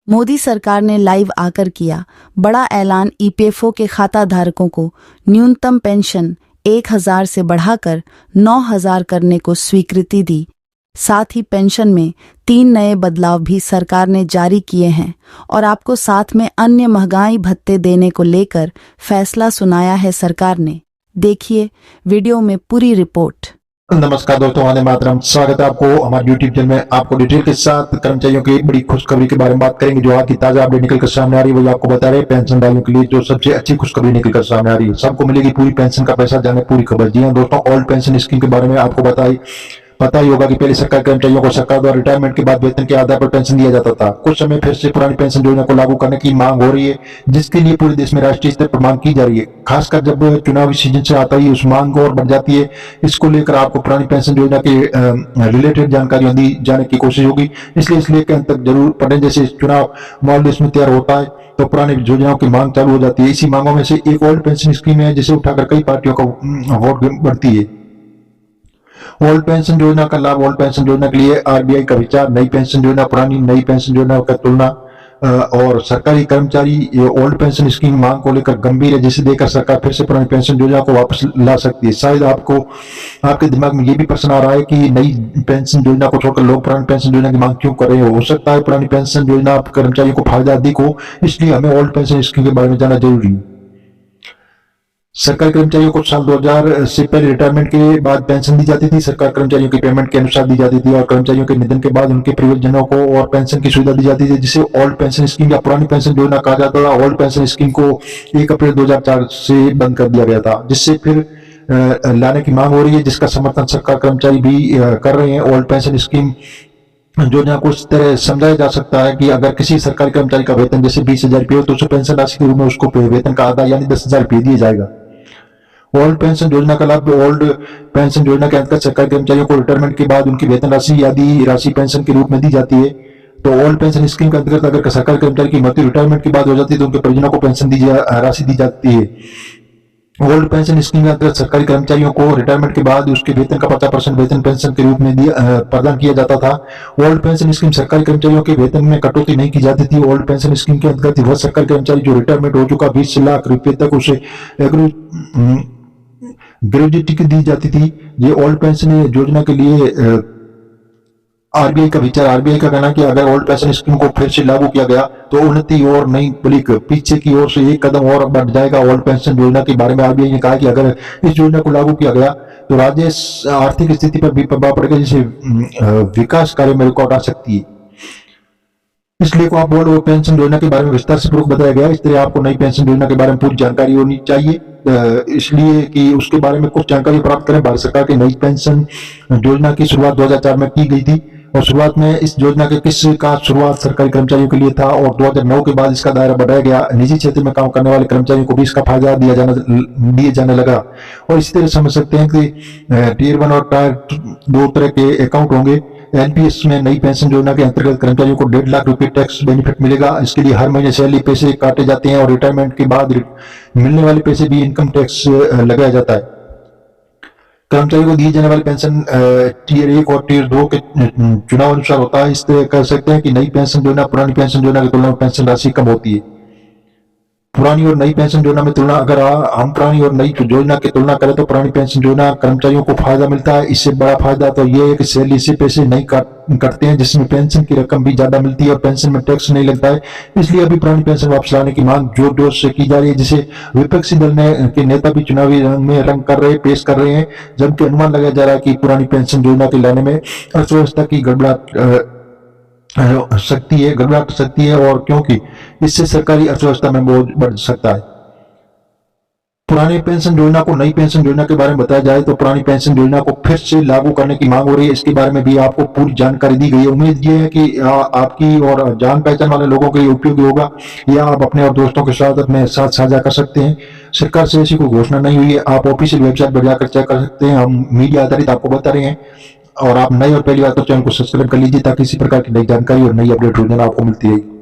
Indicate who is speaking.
Speaker 1: मोदी सरकार ने लाइव आकर किया बड़ा ऐलान। ईपीएफओ के खाता धारकों को न्यूनतम पेंशन 1,000 से बढ़ाकर 9,000 करने को स्वीकृति दी। साथ ही पेंशन में 3 नए बदलाव भी सरकार ने जारी किए हैं और आपको साथ में अन्य महंगाई भत्ते देने को लेकर फैसला सुनाया है सरकार ने। देखिए वीडियो में पूरी रिपोर्ट।
Speaker 2: नमस्कार दोस्तों, वंदे मातरम। स्वागत है आपको हमारे यूट्यूब चैनल में। आपको डिटेल के साथ कर्मचारियों की बड़ी खुशखबरी के बारे में बात करेंगे। जो आज की ताजा अपडेट निकल कर सामने आ रही है वही आपको बता रहे हैं। पेंशनधारियों के लिए जो सबसे अच्छी खुशखबरी निकल कर सामने आ रही है, सबको मिलेगी पूरी पेंशन का पैसा। जाने पूरी खबर। जी हाँ दोस्तों, ओल्ड पेंशन स्कीम के बारे में आपको पता ही होगा कि पहले सरकारी कर्मचारियों को सरकार द्वारा रिटायरमेंट के बाद वेतन के आधार पर पेंशन दिया जाता था। कुछ समय फिर से पुरानी पेंशन योजना को लागू करने की मांग हो रही है, जिसके लिए पूरे देश में राष्ट्रीय स्तर पर मांग की जा रही है। खासकर जब चुनावी सीजन से आता है उस मांग और बढ़ जाती है। इसको लेकर आपको पुरानी पेंशन योजना के रिलेटेड जानकारियां दी जाने की कोशिश होगी, इसलिए इस लेकर अंत तक जरूर पढ़ें। जैसे चुनाव माहौल देश में तैयार होता है तो पुरानी योजनाओं की मांग चालू हो जाती है। इसी मांगों में से एक ओल्ड पेंशन स्कीम है, जिसे उठाकर कई पार्टियों का वोट बढ़ती है। ओल्ड पेंशन योजना का लाभ। ओल्ड पेंशन योजना के लिए आरबीआई का विचार। नई पेंशन योजना, पुरानी नई पेंशन योजना का तुलना। और सरकारी कर्मचारी ओल्ड पेंशन स्कीम मांग को लेकर गंभीर है, जिसे देकर सरकार फिर से पुरानी पेंशन योजना को वापस ला सकती है। शायद आपके दिमाग में ये भी प्रश्न आ रहा है कि नई पेंशन योजना को छोड़कर लोग पुरानी पेंशन योजना की मांग क्यों कर रहे हो सकता है पुरानी पेंशन योजना कर्मचारियों को फायदा अधिक हो, इसलिए हमें ओल्ड पेंशन स्कीम के बारे में जानना जरूरी है। सरकारी कर्मचारियों को साल 2000 से पहले रिटायरमेंट के बाद पेंशन दी जाती थी। सरकार कर्मचारियों की पेमेंट के अनुसार दी जाती थी और कर्मचारियों के निधन के बाद उनके परिवारजनों को और पेंशन की सुविधा दी जाती थी, जिसे ओल्ड पेंशन स्कीम या पुरानी पेंशन योजना कहा जाता था। ओल्ड पेंशन स्कीम को 1 अप्रैल 2004 से बंद कर दिया गया था, जिससे फिर लाने की मांग हो रही है, जिसका समर्थन सरकार कर्मचारी भी कर रहे हैं। ओल्ड पेंशन स्कीम योजना को इस तरह समझाया जा सकता है कि अगर किसी सरकारी कर्मचारी का वेतन जैसे 20,000 रुपये हो तो उसे पेंशन राशि के रूप में उसको वेतन का आधा यानी 10,000 रुपये दिया जाएगा। ओल्ड पेंशन योजना का लाभ। ओल्ड पेंशन योजना के अंतर्गत सरकारी कर्मचारियों को रिटायरमेंट के बाद उनकी वेतन राशि आदि राशि पेंशन के रूप में दी जाती है। तो ओल्ड पेंशन स्कीम के अंतर्गत अगर सरकारी कर्मचारी की मृत्यु रिटायरमेंट के बाद हो जाती है तो उनके परिजनों को पेंशन राशि दी जाती है। ओल्ड पेंशन स्कीम के अंतर्गत सरकारी कर्मचारियों को रिटायरमेंट के बाद उसके वेतन का 50% वेतन पेंशन के रूप में प्रदान किया जाता था। ओल्ड पेंशन स्कीम सरकारी कर्मचारियों के वेतन में कटौती नहीं की जाती थी। ओल्ड पेंशन स्कीम के अंतर्गत वह सरकारी कर्मचारी जो रिटायरमेंट हो चुका 20 लाख रुपए तक उसे ग्रेजुएटी दी जाती थी। ये ओल्ड पेंशन योजना के लिए आरबीआई का विचार। आरबीआई का कहना है कि अगर ओल्ड पेंशन स्कीम को फिर से लागू किया गया तो उन्नति और नहीं बल्कि पीछे की ओर से एक कदम और बढ़ जाएगा। ओल्ड पेंशन योजना के बारे में आरबीआई ने कहा कि अगर इस योजना को लागू किया गया तो राज्य आर्थिक स्थिति पर भी प्रभाव पड़ेगा, जिससे विकास कार्य में रुकावट आ सकती है। इसलिए को आप ओल्ड पेंशन योजना के बारे में विस्तार से पूर्वक बताया गया। इस तरह आपको नई पेंशन योजना के बारे में पूरी जानकारी होनी चाहिए, इसलिए कि उसके बारे में कुछ जानकारी प्राप्त करें। भारत सरकार की नई पेंशन योजना की शुरुआत 2004 में की गई थी और शुरुआत में इस योजना के शुरुआत सरकारी कर्मचारियों के लिए था और 2009 के बाद इसका दायरा बढ़ाया गया। निजी क्षेत्र में काम करने वाले कर्मचारियों को भी इसका फायदा दिए जाने लगा। और इसी तरह समझ सकते हैं कि टियर 1 और टायर 2 तरह के अकाउंट होंगे। एनपीएस में नई पेंशन योजना के अंतर्गत कर्मचारियों को 1.5 लाख रुपए टैक्स बेनिफिट मिलेगा। इसके लिए हर महीने सैलरी पैसे काटे जाते हैं और रिटायरमेंट के बाद मिलने वाले पैसे भी इनकम टैक्स लगाया जाता है। कर्मचारियों को दी जाने वाली पेंशन टियर 1 और टियर 2 के चुनाव अनुसार होता है। इस तरह कर सकते हैं कि नई पेंशन योजना पुरानी पेंशन योजना की तुलना में पेंशन राशि कम होती है। पुरानी और नई पेंशन योजना में तुलना, अगर हम पुरानी और नई योजना की तुलना करें तो पुरानी पेंशन योजना कर्मचारियों को फायदा मिलता है। इससे बड़ा फायदा तो ये है कि सैलरी से पैसे नहीं कटते हैं, जिसमें पेंशन की रकम भी ज्यादा मिलती है और पेंशन में टैक्स नहीं लगता है। इसलिए अभी पुरानी पेंशन वापस लाने की मांग जोर जोर से की जा रही है, जिसे विपक्षी दल के नेता भी चुनावी रंग पेश कर रहे हैं, जबकि अनुमान लगाया जा रहा है कि पुरानी पेंशन योजना के लाने में अर्थव्यवस्था की गड़बड़ाहट सकती है और क्योंकि इससे सरकारी अर्थव्यवस्था में बोझ बढ़ सकता है। पुरानी पेंशन योजना को नई पेंशन योजना के बारे में बताया जाए तो पुरानी पेंशन योजना को फिर से लागू करने की मांग हो रही है। इसके बारे में भी आपको पूरी जानकारी दी गई है। उम्मीद ये है कि आपकी और जान पहचान वाले लोगों के लिए उपयोगी होगा, या आप अपने और दोस्तों के साथ अपने साथ साझा कर सकते हैं। सरकार से ऐसी कोई घोषणा नहीं हुई है, आप ऑफिशियल वेबसाइट पर जाकर चेक कर सकते हैं। हम मीडिया आधारित आपको बता रहे हैं और आप नए और पहली बार तो चैनल को सब्सक्राइब कर लीजिए ताकि इसी प्रकार की नई जानकारी और नई अपडेट रोजाना आपको मिलती रहेगी।